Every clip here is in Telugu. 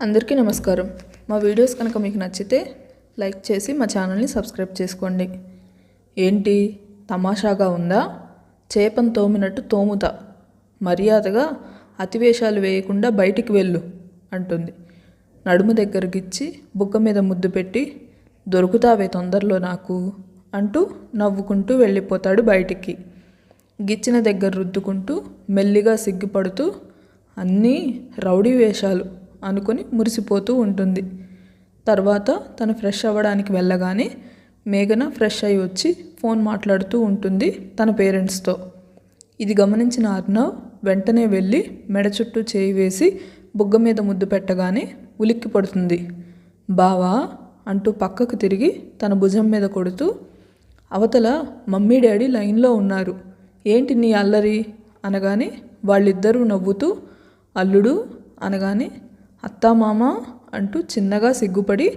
అందరికీ నమస్కారం. మా వీడియోస్ కనుక మీకు నచ్చితే లైక్ చేసి మా ఛానల్ని సబ్స్క్రైబ్ చేసుకోండి. ఏంటి తమాషాగా ఉందా? చేపను తోమినట్టు తోముతా, మర్యాదగా అతివేషాలు వేయకుండా బయటికి వెళ్ళు అంటుంది. నడుము దగ్గరకిచ్చి బుగ్గ మీద ముద్దు పెట్టి దొరుకుతావే తొందరలో నాకు అంటూ నవ్వుకుంటూ వెళ్ళిపోతాడు బయటికి. గిచ్చిన దగ్గర రుద్దుకుంటూ మెల్లిగా సిగ్గుపడుతూ అన్నీ రౌడీ వేషాలు అనుకొని మురిసిపోతూ ఉంటుంది. తర్వాత తను ఫ్రెష్ అవ్వడానికి వెళ్ళగానే మేఘన ఫ్రెష్ అయ్యి వచ్చి ఫోన్ మాట్లాడుతూ ఉంటుంది తన పేరెంట్స్తో. ఇది గమనించిన అర్నవ్ వెంటనే వెళ్ళి మెడ చుట్టూ చేయి వేసి బుగ్గ మీద ముద్దు పెట్టగానే ఉలిక్కి పడుతుంది. బావా అంటూ పక్కకు తిరిగి తన భుజం మీద కొడుతూ, అవతల మమ్మీ డాడీ లైన్లో ఉన్నారు, ఏంటి నీ అల్లరి అనగానే వాళ్ళిద్దరూ నవ్వుతూ అల్లుడు అనగానే అత్తామామ అంటూ చిన్నగా సిగ్గుపడి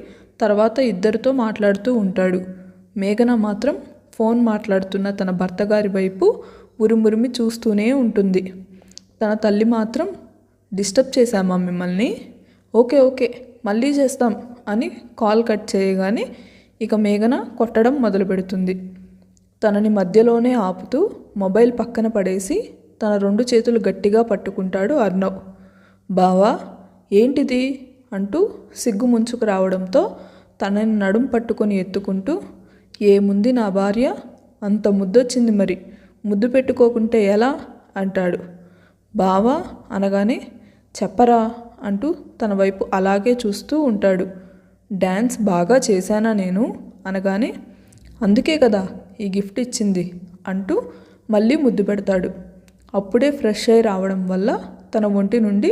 తర్వాత ఇద్దరితో మాట్లాడుతూ ఉంటాడు. మేఘన మాత్రం ఫోన్ మాట్లాడుతున్న తన భర్త గారి వైపు ఉరిమురిమి చూస్తూనే ఉంటుంది. తన తల్లి మాత్రం డిస్టర్బ్ చేశామా మిమ్మల్ని, ఓకే ఓకే మళ్ళీ చేస్తాం అని కాల్ కట్ చేయగానే ఇక మేఘన కొట్టడం మొదలు పెడుతుంది. తనని మధ్యలోనే ఆపుతూ మొబైల్ పక్కన పడేసి తన 2 చేతులు గట్టిగా పట్టుకుంటాడు అర్నవ్. బావా ఏంటిది అంటూ సిగ్గు ముంచుకు రావడంతో తనని నడుం పట్టుకొని ఎత్తుకుంటూ, ఏముంది నా భార్య అంత ముద్దొచ్చింది, మరి ముద్దు పెట్టుకోకుంటే ఎలా అంటాడు. బావా అనగానే చెప్పరా అంటూ తన వైపు అలాగే చూస్తూ ఉంటాడు. డ్యాన్స్ బాగా చేశానా నేను అనగానే అందుకే కదా ఈ గిఫ్ట్ ఇచ్చింది అంటూ మళ్ళీ ముద్దు పెడతాడు. అప్పుడే ఫ్రెష్ అయి రావడం వల్ల తన ఒంటి నుండి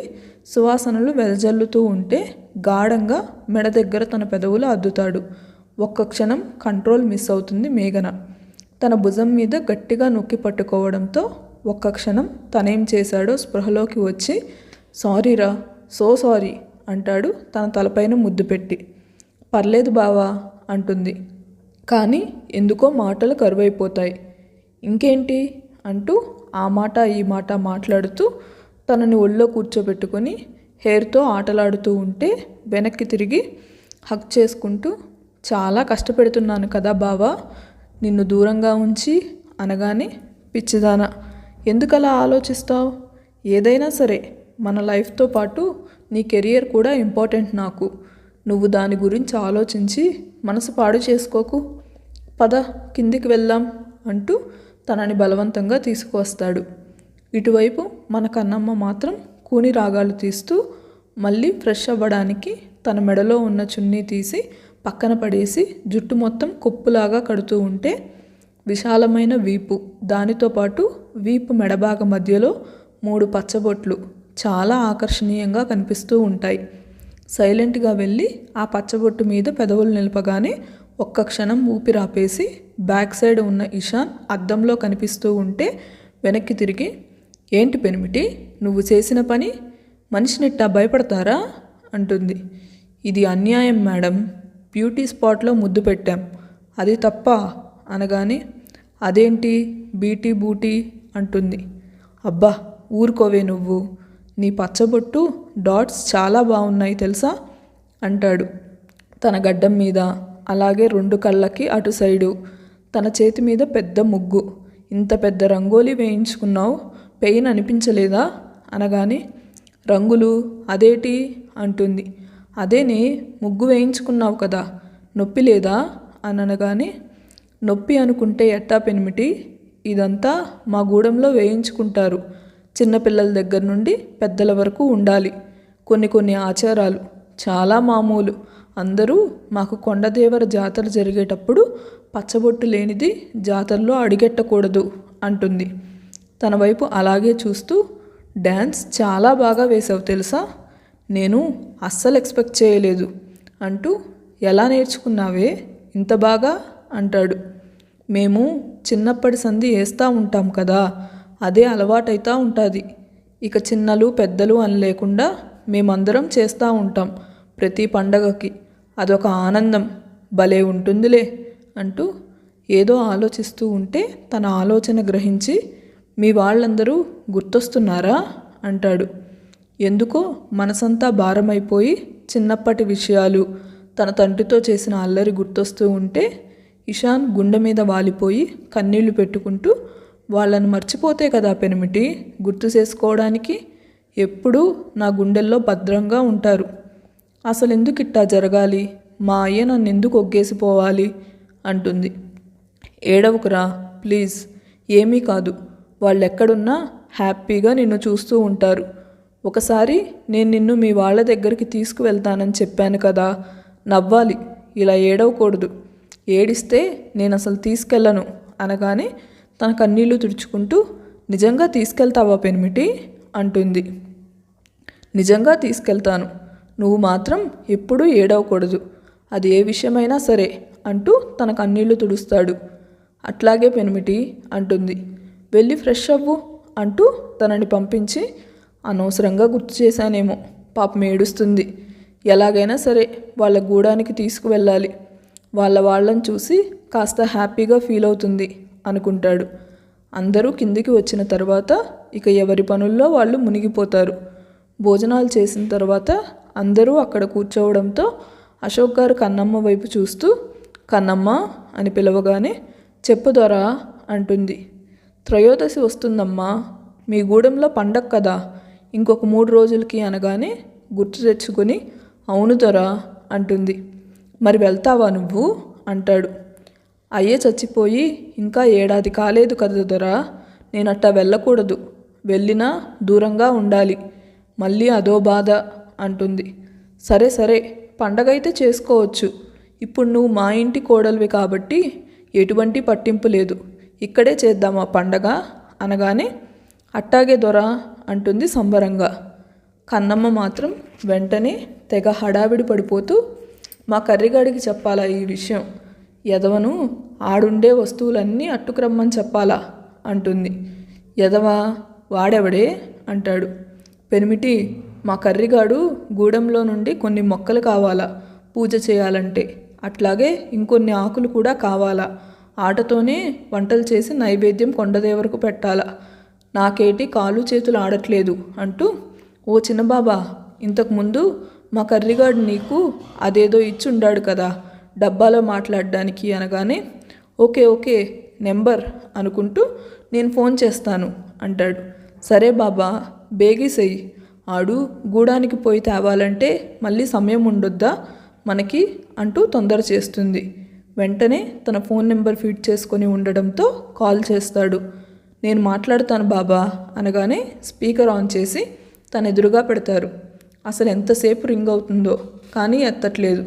సువాసనలు వెదజల్లుతూ ఉంటే గాఢంగా మెడ దగ్గర తన పెదవులు అద్దుతాడు. ఒక్క క్షణం కంట్రోల్ మిస్ అవుతుంది మేఘన. తన భుజం మీద గట్టిగా నొక్కి పట్టుకోవడంతో ఒక్క క్షణం తనేం చేశాడో స్పృహలోకి వచ్చి సారీరా, సో సారీ అంటాడు తన తలపైన ముద్దు పెట్టి. పర్లేదు బావా అంటుంది. కానీ ఎందుకో మాటలు కరువైపోతాయి. ఇంకేంటి అంటూ ఆ మాట ఈ మాట మాట్లాడుతూ తనని ఒళ్ళో కూర్చోబెట్టుకొని హెయిర్తో ఆటలాడుతూ ఉంటే వెనక్కి తిరిగి హగ్ చేసుకుంటూ, చాలా కష్టపెడుతున్నాను కదా బావా నిన్ను దూరంగా ఉంచి అనగానే, పిచ్చిదానా ఎందుకలా ఆలోచిస్తావు? ఏదైనా సరే మన లైఫ్తో పాటు నీ కెరియర్ కూడా ఇంపార్టెంట్ నాకు. నువ్వు దాని గురించి ఆలోచించి మనసు పాడు చేసుకోకు, పద కిందికి వెళ్దాం అంటూ తనని బలవంతంగా తీసుకువస్తాడు. ఇటువైపు మన కన్నమ్మ మాత్రం కూని రాగాలు తీస్తూ మళ్ళీ ఫ్రెష్ అవ్వడానికి తన మెడలో ఉన్న చున్నీ తీసి పక్కన పడేసి జుట్టు మొత్తం కొప్పులాగా కడుతూ ఉంటే విశాలమైన వీపు, దానితో పాటు వీపు మెడబాగ మధ్యలో 3 పచ్చబొట్లు చాలా ఆకర్షణీయంగా కనిపిస్తూ ఉంటాయి. సైలెంట్గా వెళ్ళి ఆ పచ్చబొట్టు మీద పెదవులు నిలపగానే ఒక్క క్షణం ఊపిరాపేసి బ్యాక్ సైడ్ ఉన్న ఇషాన్ అద్దంలో కనిపిస్తూ ఉంటే వెనక్కి తిరిగి, ఏంటి పెనిమిటి నువ్వు చేసిన పని, మనిషినిట్టా భయపడతారా అంటుంది. ఇది అన్యాయం మేడం, బ్యూటీ స్పాట్లో ముద్దు పెట్టాం, అది తప్ప అనగానే అదేంటి బీటీ బూటీ అంటుంది. అబ్బా ఊరుకోవే నువ్వు, నీ పచ్చబొట్టు డాట్స్ చాలా బాగున్నాయి తెలుసా అంటాడు. తన గడ్డం మీద అలాగే 2 కళ్ళకి అటు సైడు తన చేతి మీద పెద్ద ముగ్గు, ఇంత పెద్ద రంగోలీ వేయించుకున్నావు, పెయిన్ అనిపించలేదా అనగానే రంగులు అదేటి అంటుంది. అదేనే ముగ్గు వేయించుకున్నావు కదా, నొప్పి లేదా అని అనగానే, నొప్పి అనుకుంటే ఎట్టా పెనిమిటి, ఇదంతా మా గూడెంలో వేయించుకుంటారు, చిన్నపిల్లల దగ్గర నుండి పెద్దల వరకు ఉండాలి, కొన్ని ఆచారాలు చాలా మామూలు, అందరూ మాకు కొండదేవర జాతర జరిగేటప్పుడు పచ్చబొట్టు లేనిది జాతరలో అడిగెట్టకూడదు అంటుంది. తన వైపు అలాగే చూస్తూ, డ్యాన్స్ చాలా బాగా వేసావు తెలుసా, నేను అస్సలు ఎక్స్పెక్ట్ చేయలేదు అంటూ, ఎలా నేర్చుకున్నావే ఇంత బాగా అంటాడు. మేము చిన్నప్పటి సంధి వేస్తూ ఉంటాం కదా, అదే అలవాటైతా ఉంటుంది. ఇక చిన్నలు పెద్దలు అని లేకుండా మేమందరం చేస్తూ ఉంటాం ప్రతి పండగకి, అదొక ఆనందం, భలే ఉంటుందిలే అంటూ ఏదో ఆలోచిస్తూ ఉంటే తన ఆలోచన గ్రహించి, మీ వాళ్ళందరూ గుర్తొస్తున్నారా అంటాడు. ఎందుకో మనసంతా భారమైపోయి చిన్నప్పటి విషయాలు, తన తండ్రితో చేసిన అల్లరి గుర్తొస్తూ ఉంటే ఇషాన్ గుండె మీద వాలిపోయి కన్నీళ్లు పెట్టుకుంటూ, వాళ్ళను మర్చిపోతే కదా పెనిమిటి గుర్తు చేసుకోవడానికి, ఎప్పుడూ నా గుండెల్లో భద్రంగా ఉంటారు. అసలు ఎందుకు ఇట్టా జరగాలి, మా అయ్య నన్ను ఎందుకు ఒగ్గేసిపోవాలి అంటుంది. ఏడవకురా ప్లీజ్, ఏమీ కాదు, వాళ్ళెక్కడున్నా హ్యాపీగా నిన్ను చూస్తూ ఉంటారు. ఒకసారి నేను నిన్ను మీ వాళ్ళ దగ్గరికి తీసుకువెళ్తానని చెప్పాను కదా, నవ్వాలి, ఇలా ఏడవకూడదు. ఏడిస్తే నేను అసలు తీసుకెళ్ళను అనగానే తన కన్నీళ్లు తుడుచుకుంటూ, నిజంగా తీసుకెళ్తావా పెనిమిటి అంటుంది. నిజంగా తీసుకెళ్తాను, నువ్వు మాత్రం ఎప్పుడూ ఏడవకూడదు, అది ఏ విషయమైనా సరే అంటూ తన కన్నీళ్లు తుడుస్తాడు. అట్లాగే పెనిమిటి అంటుంది. వెళ్ళి ఫ్రెష్ అవ్వు అంటూ తనని పంపించి, అనవసరంగా గుర్తు చేశానేమో, పాపం ఏడుస్తుంది, ఎలాగైనా సరే వాళ్ళ గూడానికి తీసుకువెళ్ళాలి, వాళ్ళని చూసి కాస్త హ్యాపీగా ఫీల్ అవుతుంది అనుకుంటాడు. అందరూ కిందికి వచ్చిన తర్వాత ఇక ఎవరి పనుల్లో వాళ్ళు మునిగిపోతారు. భోజనాలు చేసిన తర్వాత అందరూ అక్కడ కూర్చోవడంతో అశోక్ గారు కన్నమ్మ వైపు చూస్తూ, కన్నమ్మ అని పిలవగానే, చెప్పు దొరా అంటుంది. త్రయోదశి వస్తుందమ్మా, మీ గూడెంలో పండగ కదా, ఇంకొక 3 రోజులకి అనగానే గుర్తు తెచ్చుకొని, అవును దొరా అంటుంది. మరి వెళ్తావా నువ్వు అంటాడు. అయ్యే చచ్చిపోయి ఇంకా 1 ఏడాది కాలేదు కదా దొరా, నేనట్టా వెళ్ళకూడదు, వెళ్ళినా దూరంగా ఉండాలి, మళ్ళీ అదో బాధ అంటుంది. సరే సరే, పండగైతే చేసుకోవచ్చు, ఇప్పుడు నువ్వు మా ఇంటి కోడలివి కాబట్టి ఎటువంటి పట్టింపు లేదు, ఇక్కడే చేద్దామా పండగ అనగానే, అట్టాగే దొరా అంటుంది సంబరంగా. కన్నమ్మ మాత్రం వెంటనే తెగ హడావిడి పడిపోతూ, మా కర్రిగాడికి చెప్పాలా ఈ విషయం, ఎదవను ఆడుండే వస్తువులన్నీ అట్టుకురమ్మని చెప్పాలా అంటుంది. ఎదవా వాడెవడే అంటాడు. పెనిమిటి, మా కర్రిగాడు గూడెంలో నుండి కొన్ని మొక్కలు కావాలా పూజ చేయాలంటే, అట్లాగే ఇంకొన్ని ఆకులు కూడా కావాలా, ఆటతోనే వంటలు చేసి నైవేద్యం కొండదేవరకు పెట్టాలా, నాకేటి కాలు చేతులు ఆడట్లేదు అంటూ, ఓ చిన్నబాబా, ఇంతకుముందు మా కర్రిగాడు నీకు అదేదో ఇచ్చుండాడు కదా డబ్బాలో మాట్లాడడానికి అనగానే, ఓకే ఓకే నెంబర్ అనుకుంటూ, నేను ఫోన్ చేస్తాను అంటాడు. సరే బాబా బేగీసెయ్యి, ఆడు గూడానికి పోయి తేవాలంటే మళ్ళీ సమయం ఉండొద్దా మనకి అంటూ తొందర చేస్తుంది. వెంటనే తన ఫోన్ నెంబర్ ఫీడ్ చేసుకొని ఉండడంతో కాల్ చేస్తాడు. నేను మాట్లాడతాను బాబా అనగానే స్పీకర్ ఆన్ చేసి తన ఎదురుగా పెడతారు. అసలు ఎంతసేపు రింగ్ అవుతుందో కానీ ఎత్తట్లేదు.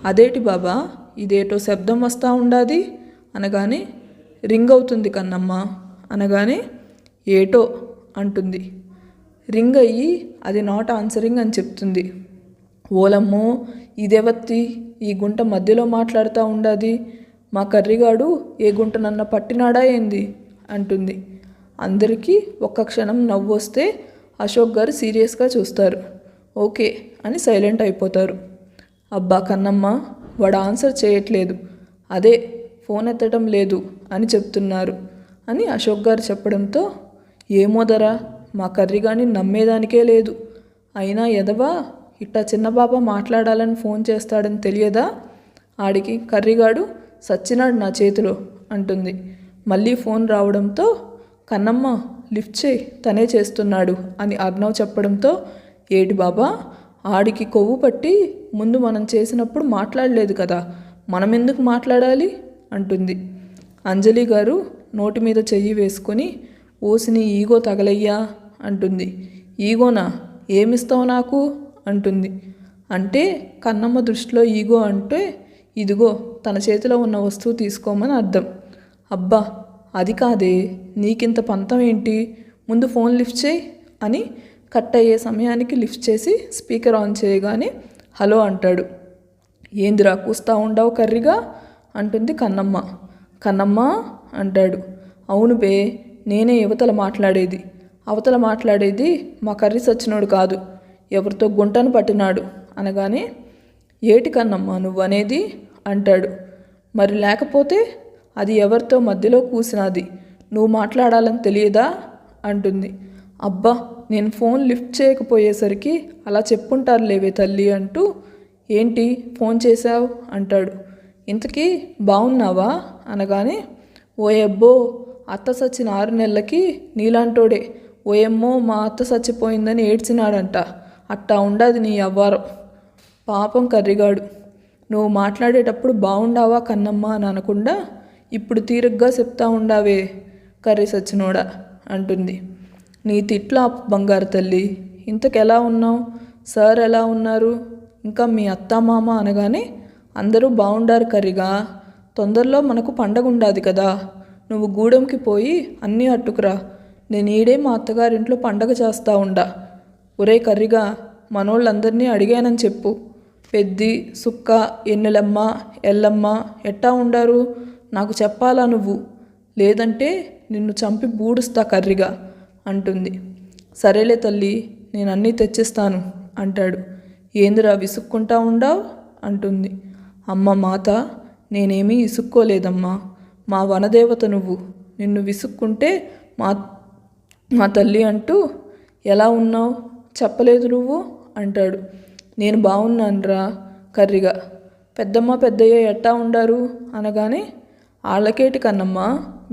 అదేటి బాబా, ఇదేటో శబ్దం వస్తూ ఉండాది అనగానే, రింగ్ అవుతుంది కన్నమ్మ అనగానే, ఏటో అంటుంది. రింగ్ అయ్యి అది నాట్ ఆన్సరింగ్ అని చెప్తుంది. ఓలమ్మో, ఇదేవత్తి ఈ గుంట మధ్యలో మాట్లాడుతూ ఉండాది, మా కర్రిగాడు ఏ గుంటనన్న పట్టినాడా ఏంది అంటుంది. అందరికీ ఒక్క క్షణం నవ్వు వస్తే అశోక్ గారు సీరియస్గా చూస్తారు. ఓకే అని సైలెంట్ అయిపోతారు. అబ్బా కన్నమ్మ, వాడు ఆన్సర్ చేయట్లేదు, అదే ఫోన్ ఎత్తడం లేదు అని చెప్తున్నారు అని అశోక్ గారు చెప్పడంతో, ఏమోదరా, మా కర్రిగాని నమ్మేదానికే లేదు, అయినా ఎదవా ఇట్టా చిన్నబాబా మాట్లాడాలని ఫోన్ చేస్తాడని తెలియదా, ఆడికి కర్రిగాడు సచ్చినాడు నా చేతిలో అంటుంది. మళ్ళీ ఫోన్ రావడంతో, కన్నమ్మ లిఫ్ట్ చేయి, తనే చేస్తున్నాడు అని అర్ణవ్ చెప్పడంతో, ఏటి బాబా, ఆడికి కొవ్వు పట్టి ముందు మనం చేసినప్పుడు మాట్లాడలేదు కదా, మనం ఎందుకు మాట్లాడాలి అంటుంది. అంజలి గారు నోటి మీద చెయ్యి వేసుకొని, ఓసిని ఈగో తగలయ్యా అంటుంది. ఈగోనా, ఏమిస్తావు నాకు అంటుంది. అంటే కన్నమ్మ దృష్టిలో ఈగో అంటే ఇదిగో తన చేతిలో ఉన్న వస్తువు తీసుకోమని అర్థం. అబ్బా అది కాదే, నీకింత పంతం ఏంటి, ముందు ఫోన్ లిఫ్ట్ చేయి అని కట్ అయ్యే సమయానికి లిఫ్ట్ చేసి స్పీకర్ ఆన్ చేయగానే హలో అంటాడు. ఏందిరా కూస్తా ఉండవు కర్రిగా అంటుంది కన్నమ్మ. కన్నమ్మ అంటాడు. అవును బే, నేనే అవతల మాట్లాడేది మా కర్రి సచ్చినోడు కాదు, ఎవరితో గుంటను పట్టినాడు అనగానే, ఏటి కన్నమ్మ నువ్వనేది అంటాడు. మరి లేకపోతే అది ఎవరితో మధ్యలో కూసినది, నువ్వు మాట్లాడాలని తెలియదా అంటుంది. అబ్బా, నేను ఫోన్ లిఫ్ట్ చేయకపోయేసరికి అలా చెప్పుంటారు లేవే తల్లి అంటూ ఏంటి ఫోన్ చేశావు అంటాడు. ఇంతకీ బాగున్నావా అనగానే, ఓయబ్బో అత్త చచ్చిన 6 నెలలకి నీలాంటోడే ఓయమ్మో మా అత్త చచ్చిపోయిందని ఏడ్చినాడంట. అట్టా ఉండదు నీ అవ్వారం. పాపం కర్రిగాడు. నువ్వు మాట్లాడేటప్పుడు బాగుండావా కన్నమ్మ అని అనకుండా ఇప్పుడు తీరుగ్గా చెప్తా ఉండావే కర్రీ సచ్చినోడా అంటుంది. నీ తిట్ల బంగారు తల్లి. ఇంతకెలా ఉన్నావు? సార్ ఎలా ఉన్నారు? ఇంకా మీ అత్త మామ అనగానే, అందరూ బాగుండారు కర్రిగా. తొందరలో మనకు పండగ ఉండాది కదా, నువ్వు గూడెంకి పోయి అన్నీ అట్టుకురా. నేను ఈడే మా అత్తగారింట్లో పండగ చేస్తా ఉండా. ఒరే కర్రిగా, మనోళ్ళందరినీ అడిగానని చెప్పు. పెద్ది, సుక్క, ఎన్నెలమ్మ, ఎల్లమ్మ ఎట్టా ఉండారు నాకు చెప్పాలా నువ్వు, లేదంటే నిన్ను చంపి బూడుస్తా కర్రిగా అంటుంది. సరేలే తల్లి, నేను అన్నీ తెచ్చిస్తాను అంటాడు. ఏందిరా విసుక్కుంటా ఉండావు అంటుంది. అమ్మ మాత, నేనేమీ ఇసుక్కోలేదమ్మా. మా వనదేవత నువ్వు. నిన్ను విసుక్కుంటే మా మా తల్లి అంటూ ఎలా ఉన్నావు చెప్పలేదు నువ్వు అంటాడు. నేను బాగున్నానురా కర్రిగా. పెద్దమ్మ పెద్దయ్య ఎట్టా ఉండారు అనగానే, ఆళ్ళకేటి కన్నమ్మ,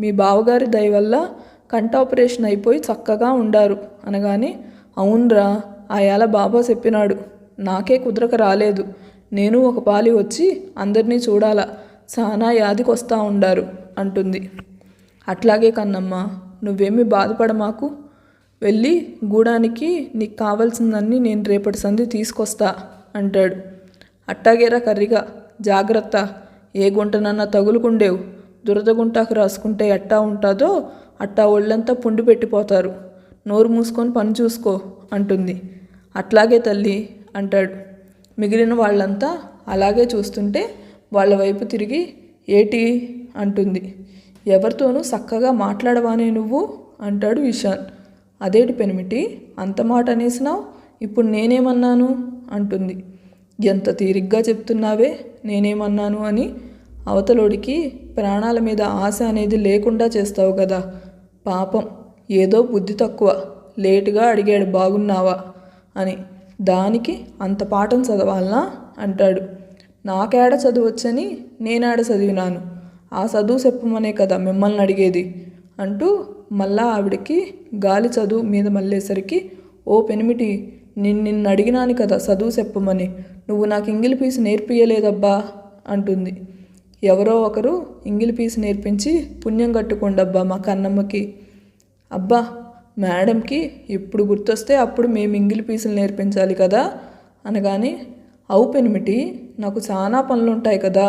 మీ బావగారి దయ వల్ల కంట ఆపరేషన్ అయిపోయి చక్కగా ఉండారు అనగానే, అవునరా ఆయాల బాబా చెప్పినాడు. నాకే కుదరక రాలేదు. నేను ఒక పాలి వచ్చి అందరినీ చూడాలా, చాలా యాదికొస్తా ఉండారు అంటుంది. అట్లాగే కన్నమ్మ, నువ్వేమీ బాధపడమాకు. వెళ్ళి గూడానికి నీకు కావాల్సిందన్నీ నేను రేపటి సంధి తీసుకొస్తా అంటాడు. అట్టాగేరా కర్రిగా, జాగ్రత్త. ఏ గుంటనన్నా తగులుకుండేవు. దురద గుంటాకు రాసుకుంటే ఎట్టా ఉంటుందో అట్టా ఒళ్ళంతా పుండి పెట్టిపోతారు. నోరు మూసుకొని పని చూసుకో అంటుంది. అట్లాగే తల్లి అంటాడు. మిగిలిన వాళ్ళంతా అలాగే చూస్తుంటే వాళ్ళ వైపు తిరిగి, ఏటి అంటుంది. ఎవరితోనూ చక్కగా మాట్లాడవానే నువ్వు అంటాడు ఇషాన్. అదేటి పెనిమిటి అంత మాట అనేసినావు, ఇప్పుడు నేనేమన్నాను అంటుంది. ఎంత తీరిగ్గా చెప్తున్నావే నేనేమన్నాను అని. అవతలోడికి ప్రాణాల మీద ఆశ అనేది లేకుండా చేస్తావు కదా. పాపం ఏదో బుద్ధి తక్కువ, లేటుగా అడిగాడు బాగున్నావా అని. దానికి అంత పాఠం చదవాలనా అంటాడు. నాకేడ చదువచ్చని నేనాడ చదివినాను, ఆ చదువు చెప్పమనే కదా మిమ్మల్ని అడిగేది అంటూ మళ్ళా ఆవిడకి గాలి చదువు మీద మళ్ళేసరికి, ఓ పెనిమిటి, నిన్ను అడిగినాను కదా చదువు చెప్పమని, నువ్వు నాకు ఇంగిలి పీసు నేర్పియలేదబ్బా అంటుంది. ఎవరో ఒకరు ఇంగిలి పీసు నేర్పించి పుణ్యం కట్టుకోండబ్బా మా కన్నమ్మకి. అబ్బా మేడంకి ఎప్పుడు గుర్తొస్తే అప్పుడు మేము ఇంగిలి పీసులు నేర్పించాలి కదా అనగానే, అవు పెనిమిటి, నాకు చాలా పనులుంటాయి కదా,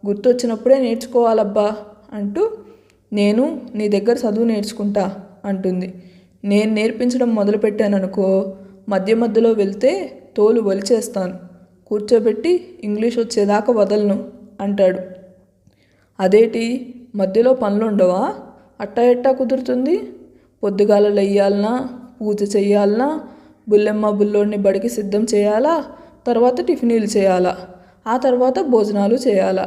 గుర్తొచ్చినప్పుడే నేర్చుకోవాలబ్బా అంటూ, నేను నీ దగ్గర చదువు నేర్చుకుంటా అంటుంది. నేను నేర్పించడం మొదలుపెట్టాననుకో, మధ్య మధ్యలో వెళ్తే తోలు వలిచేస్తాను, కూర్చోబెట్టి ఇంగ్లీష్ వచ్చేదాకా వదలను అంటాడు. అదేటి మధ్యలో పనులుండవా? అట్టా ఎట్టా కుదురుతుంది? పొద్దుగాల లెయ్యాలనా, పూజ చెయ్యాలనా, బుల్లెమ్మ బుల్లోడిని బడికి సిద్ధం చేయాలా, తర్వాత టిఫినీలు చేయాలా, ఆ తర్వాత భోజనాలు చేయాలా?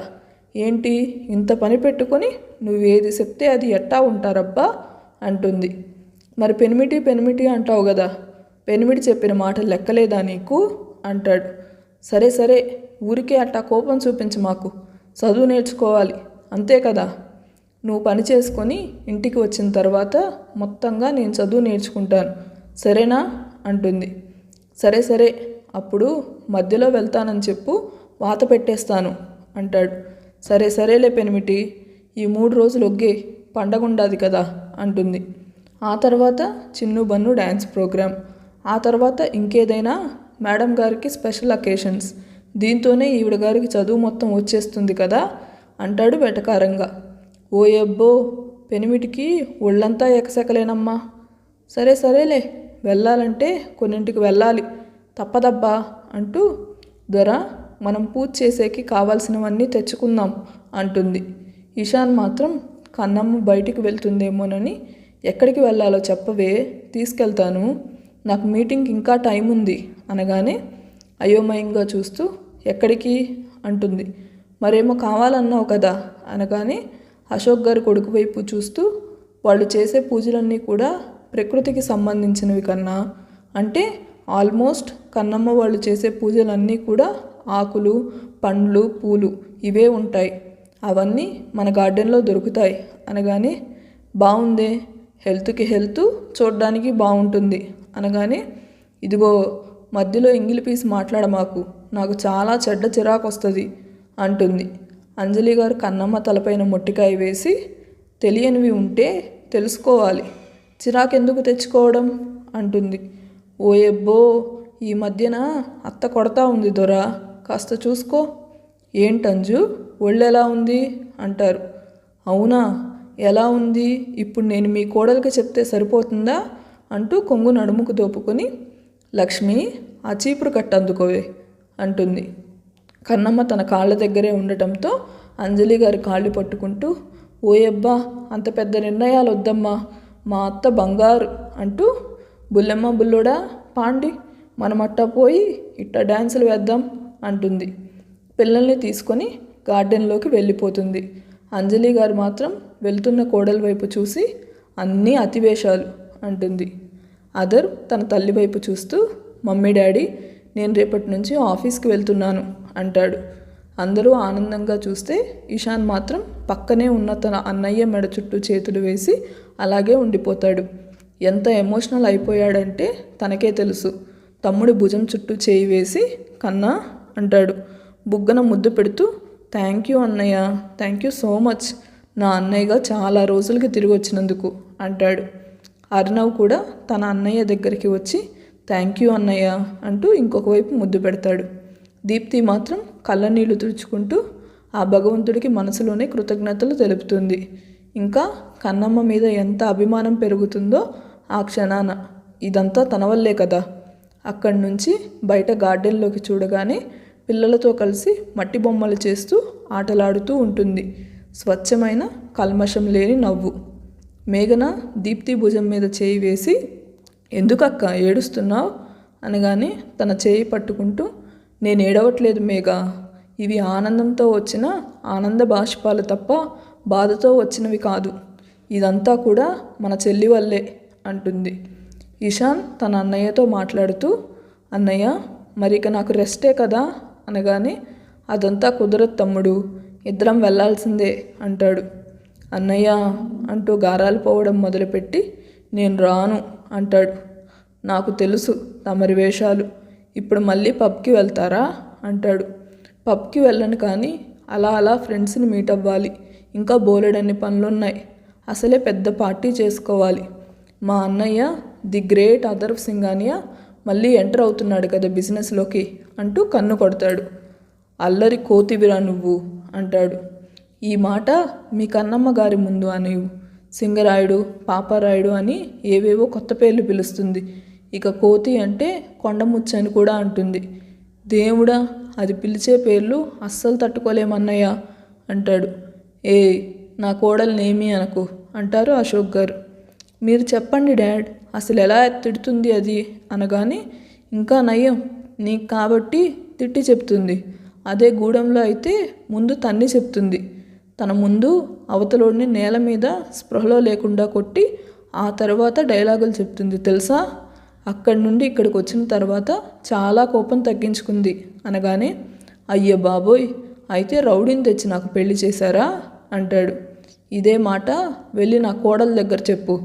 ఏంటి ఇంత పని పెట్టుకొని నువ్వేది చెప్తే అది ఎట్టా ఉంటారబ్బా అంటుంది. మరి పెనిమిటి పెనిమిటి అంటావు కదా, పెనిమిటి చెప్పిన మాట లెక్కలేదా నీకు అంటాడు. సరే సరే, ఊరికే అట్టా కోపం చూపించు మాకు, చదువు నేర్చుకోవాలి అంతే కదా. నువ్వు పని చేసుకొని ఇంటికి వచ్చిన తర్వాత మొత్తంగా నేను చదువు నేర్చుకుంటాను సరేనా అంటుంది. సరే సరే, అప్పుడు మధ్యలో వెళ్తానని చెప్పు, వాత పెట్టేస్తాను అంటాడు. సరే సరేలే పెనిమిటి, ఈ 3 రోజులు ఒగ్గే, పండగ ఉండాది కదా అంటుంది. ఆ తర్వాత చిన్ను బన్ను డ్యాన్స్ ప్రోగ్రాం, ఆ తర్వాత ఇంకేదైనా మేడం గారికి స్పెషల్ అకేషన్స్, దీంతోనే ఈవిడ గారికి చదువు మొత్తం వచ్చేస్తుంది కదా అంటాడు వెటకారంగా. ఓయబ్బో, పెనిమిటికి ఒళ్ళంతా ఎకసెకలేనమ్మా. సరే సరేలే, వెళ్ళాలంటే కొన్నింటికి వెళ్ళాలి, తప్పదబ్బా అంటూ, దొర మనం పూజ చేసేకి కావాల్సినవన్నీ తెచ్చుకుందాం అంటుంది. ఇషాన్ మాత్రం కన్నమ్మ బయటికి వెళ్తుందేమోనని, ఎక్కడికి వెళ్ళాలో చెప్పవే, తీసుకెళ్తాను, నాకు మీటింగ్ ఇంకా టైం ఉంది అనగానే అయోమయంగా చూస్తూ, ఎక్కడికి అంటుంది. మరేమో కావాలన్నావు కదా అనగానే అశోక్ గారి కొడుకు వైపు చూస్తూ, వాళ్ళు చేసే పూజలన్నీ కూడా ప్రకృతికి సంబంధించినవి కన్నా, అంటే ఆల్మోస్ట్ కన్నమ్మ వాళ్ళు చేసే పూజలన్నీ కూడా ఆకులు, పండ్లు, పూలు ఇవే ఉంటాయి. అవన్నీ మన గార్డెన్లో దొరుకుతాయి అనగానే, బాగుందే, హెల్త్కి హెల్త్, చూడడానికి బాగుంటుంది అనగానే, ఇదిగో మధ్యలో ఎంగిలి పీస్ మాట్లాడమాకు, నాకు చాలా చెడ్డ చిరాకు వస్తుంది అంటుంది. అంజలి గారు కన్నమ్మ తలపైన మొట్టికాయ వేసి, తెలియనివి ఉంటే తెలుసుకోవాలి, చిరాకెందుకు తెచ్చుకోవడం అంటుంది. ఓయబ్బో, ఈ మధ్యన అత్త కొడతా ఉంది దొరా, కాస్త చూసుకో. ఏంటంజు, ఒళ్ళెలా ఉంది అంటారు. అవునా, ఎలా ఉంది, ఇప్పుడు నేను మీ కోడలికి చెప్తే సరిపోతుందా అంటూ కొంగు నడుముకు దోపుకొని, లక్ష్మి ఆ చీపురు కట్ట అందుకోవే అంటుంది. కన్నమ్మ తన కాళ్ళ దగ్గరే ఉండటంతో అంజలి గారి కాళ్ళు పట్టుకుంటూ, ఓయబ్బా, అంత పెద్ద నిర్ణయాలు వద్దమ్మా, మా అత్త బంగారు అంటూ, బుల్లెమ్మ బుల్లోడా పాండి, మనమట్టా పోయి ఇట్ట డ్యాన్సులు వేద్దాం అంటుంది. పిల్లల్ని తీసుకొని గార్డెన్లోకి వెళ్ళిపోతుంది. అంజలి గారు మాత్రం వెళ్తున్న కోడలి వైపు చూసి, అన్నీ అతివేషాలు అంటుంది. అదర్ తన తల్లి వైపు చూస్తూ, మమ్మీ డాడీ, నేను రేపటి నుంచి ఆఫీస్కి వెళ్తున్నాను అంటాడు. అందరూ ఆనందంగా చూస్తే ఇషాన్ మాత్రం పక్కనే ఉన్న తన అన్నయ్య మెడ చుట్టూ చేతులు వేసి అలాగే ఉండిపోతాడు. ఎంత ఎమోషనల్ అయిపోయాడంటే తనకే తెలుసు. తమ్ముడి భుజం చుట్టూ చేయి వేసి, కన్నా అంటాడు. బుగ్గన ముద్దు పెడుతూ, థ్యాంక్ యూ అన్నయ్య, థ్యాంక్ యూ సో మచ్, నా అన్నయ్యగా చాలా రోజులకి తిరిగి వచ్చినందుకు అంటాడు. అర్ణవ్ కూడా తన అన్నయ్య దగ్గరికి వచ్చి, థ్యాంక్ యూ అన్నయ్య అంటూ ఇంకొక వైపు ముద్దు పెడతాడు. దీప్తి మాత్రం కళ్ళనీళ్లు తుడుచుకుంటూ ఆ భగవంతుడికి మనసులోనే కృతజ్ఞతలు తెలుపుతుంది. ఇంకా కన్నమ్మ మీద ఎంత అభిమానం పెరుగుతుందో ఆ క్షణాన. ఇదంతా తన వల్లే కదా. అక్కడి నుంచి బయట గార్డెన్లోకి చూడగానే పిల్లలతో కలిసి మట్టి బొమ్మలు చేస్తూ ఆటలాడుతూ ఉంటుంది. స్వచ్ఛమైన కల్మషం లేని నవ్వు. మేఘన దీప్తి భుజం మీద చేయి వేసి, ఎందుకక్క ఏడుస్తున్నావు అనగానే తన చేయి పట్టుకుంటూ, నేను ఏడవట్లేదు మేఘ, ఇవి ఆనందంతో వచ్చిన ఆనంద బాష్పాలు తప్ప బాధతో వచ్చినవి కాదు, ఇదంతా కూడా మన చెల్లి వల్లే అంటుంది. ఇషాన్ తన అన్నయ్యతో మాట్లాడుతూ, అన్నయ్య మరి ఇక నాకు రెస్టే కదా అనగానే, అదంతా కుదరదు తమ్ముడు, ఇద్దరం వెళ్ళాల్సిందే అంటాడు. అన్నయ్య అంటూ గారాలు పోవడం మొదలుపెట్టి, నేను రాను అంటాడు. నాకు తెలుసు తమరి వేషాలు, ఇప్పుడు మళ్ళీ పబ్కి వెళ్తారా అంటాడు. పబ్కి వెళ్ళను, కానీ అలా అలా ఫ్రెండ్స్ని మీట్ అవ్వాలి, ఇంకా బోలెడన్ని పనులున్నాయి, అసలే పెద్ద పార్టీ చేసుకోవాలి. మా అన్నయ్య ది గ్రేట్ అథర్వ్ సింఘానియా మళ్ళీ ఎంటర్ అవుతున్నాడు కదా బిజినెస్లోకి అంటూ కన్ను కొడతాడు. అల్లరి కోతివిరా నువ్వు అంటాడు. ఈ మాట మీ కన్నమ్మ గారి ముందు అనేవు, సింగరాయుడు, పాపారాయుడు అని ఏవేవో కొత్త పేర్లు పిలుస్తుంది, ఇక కోతి అంటే కొండముచ్చ అని కూడా అంటుంది. దేవుడా, అది పిలిచే పేర్లు అస్సలు తట్టుకోలేమన్నయ్య అంటాడు. ఏ నా కోడల్నేమీ అనకు అంటారు అశోక్ గారు. మీరు చెప్పండి డాడ్, అసలు ఎలా తిడుతుంది అది అనగానే, ఇంకా నయ్యం, నీకు కాబట్టి తిట్టి చెప్తుంది, అదే గూడెంలో అయితే ముందు తన్ని చెప్తుంది. తన ముందు అవతలోడిని నేల మీద స్పృహలో లేకుండా కొట్టి ఆ తర్వాత డైలాగులు చెప్తుంది తెలుసా. అక్కడి నుండి ఇక్కడికి వచ్చిన తర్వాత చాలా కోపం తగ్గించుకుంది అనగానే, అయ్య బాబోయ్, అయితే రౌడీని తెచ్చి నాకు పెళ్లి చేశారా అంటాడు. ఇదే మాట వెళ్ళి నా కోడల దగ్గర చెప్పు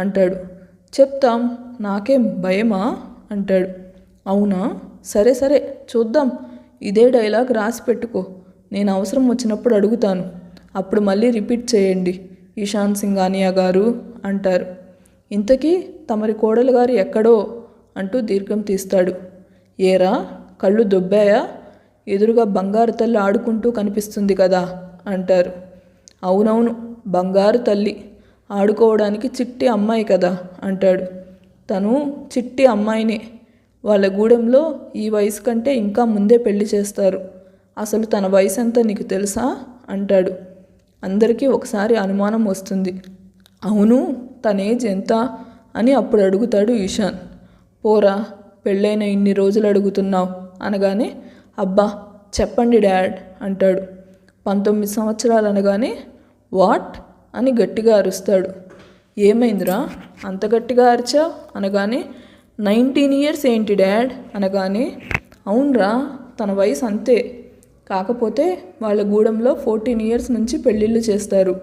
అంటాడు. చెప్తాం, నాకేం భయమా అంటాడు. అవునా, సరే సరే చూద్దాం, ఇదే డైలాగ్ రాసి పెట్టుకో, నేను అవసరం వచ్చినప్పుడు అడుగుతాను, అప్పుడు మళ్ళీ రిపీట్ చేయండి ఇషాన్ సింఘానియా గారు అంటారు. ఇంతకీ తమరి కోడలు గారు ఎక్కడో అంటూ దీర్ఘం తీస్తాడు. ఏరా కళ్ళు దొబ్బాయా, ఎదురుగా బంగారు తల్లి ఆడుకుంటూ కనిపిస్తుంది కదా అంటారు. అవునవును, బంగారు తల్లి, ఆడుకోవడానికి చిట్టి అమ్మాయి కదా అంటాడు. తను చిట్టి అమ్మాయినే, వాళ్ళ గూడెంలో ఈ వయసు కంటే ఇంకా ముందే పెళ్లి చేస్తారు, అసలు తన వయసు ఎంత నీకు తెలుసా అంటాడు. అందరికీ ఒకసారి అనుమానం వస్తుంది. అవును, తన ఏజ్ ఎంత అని అప్పుడు అడుగుతాడు ఈశాన్. పోరా, పెళ్ళైన ఇన్ని రోజులు అడుగుతున్నావు అనగానే, అబ్బా చెప్పండి డాడ్ అంటాడు. 19 సంవత్సరాలు అనగానే, వాట్ అని గట్టిగా అరుస్తాడు. ఏమైందిరా అంత గట్టిగా అరిచావు అనగానే, 19 years ఏంటి డాడ్ అనగానే, అవునరా తన వయసు అంతే. కాకపోతే వాళ్ళ గూడెంలో 14 ఇయర్స్ నుంచి పెళ్ళిళ్ళు చేస్తారు.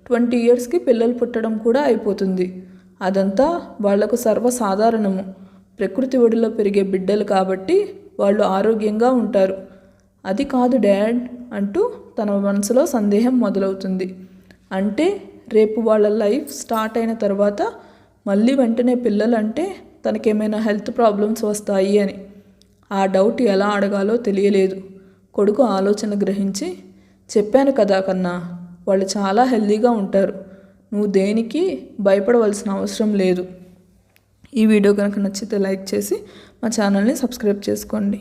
20 ఇయర్స్కి పిల్లలు పుట్టడం కూడా అయిపోతుంది. అదంతా వాళ్లకు సర్వసాధారణము. ప్రకృతి ఒడిలో పెరిగే బిడ్డలు కాబట్టి వాళ్ళు ఆరోగ్యంగా ఉంటారు. అది కాదు డాడ్ అంటూ తన మనసులో సందేహం మొదలవుతుంది. అంటే రేపు వాళ్ళ లైఫ్ స్టార్ట్ అయిన తర్వాత మళ్ళీ వెంటనే పిల్లలంటే తనకేమైనా హెల్త్ ప్రాబ్లమ్స్ వస్తాయి అని. ఆ డౌట్ ఎలా అడగాలో తెలియలేదు. కొడుకు ఆలోచన గ్రహించి, చెప్పాను కదా కన్నా, వాళ్ళు చాలా హెల్తీగా ఉంటారు, నువ్వు దేనికి భయపడవలసిన అవసరం లేదు. ఈ వీడియో కనుక నచ్చితే లైక్ చేసి మా ఛానల్ని సబ్స్క్రైబ్ చేసుకోండి.